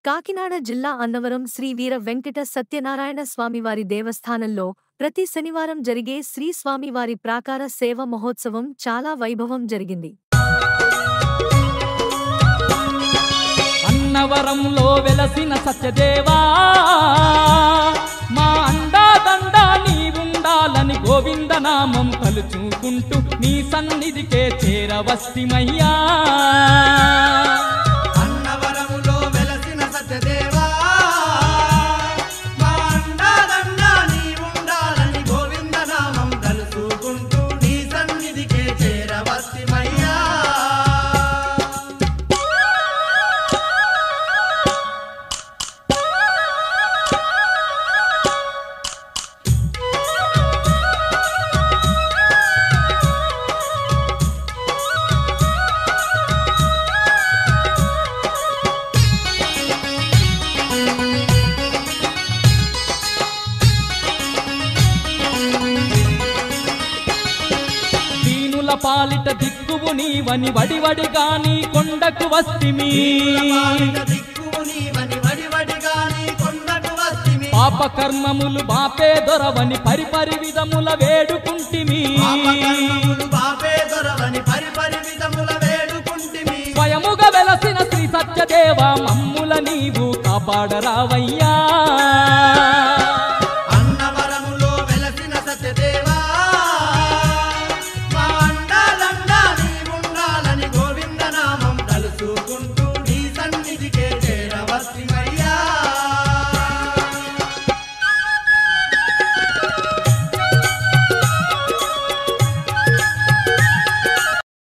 కాకినాడ జిల్లా అన్నవరం శ్రీ వీర వెంకట సత్యనారాయణ స్వామివారి దేవస్థానంలో ప్రతి శనివారం జరిగే శ్రీ స్వామివారి ప్రాకార సేవ మహోత్సవం చాలా వైభవం జరిగింది. అన్నవరంలో వెలసిన సత్యదేవా మా అండాదండ నీవుండాలని గోవిందనామం తలుచుకుంటూ నీ సన్నిధికే చేరవస్తిమయ్యా. పాలిట దిక్కువు నీవని వడివడిగాని కొండకు వస్తిమి. పాప కర్మములు బాపే దొరవని పరిపరి విధముల వేడుకుంటిమి. స్వయముగా వెలసిన శ్రీ సత్యదేవ మమ్ముల నీవు కాపాడరావయ్యా.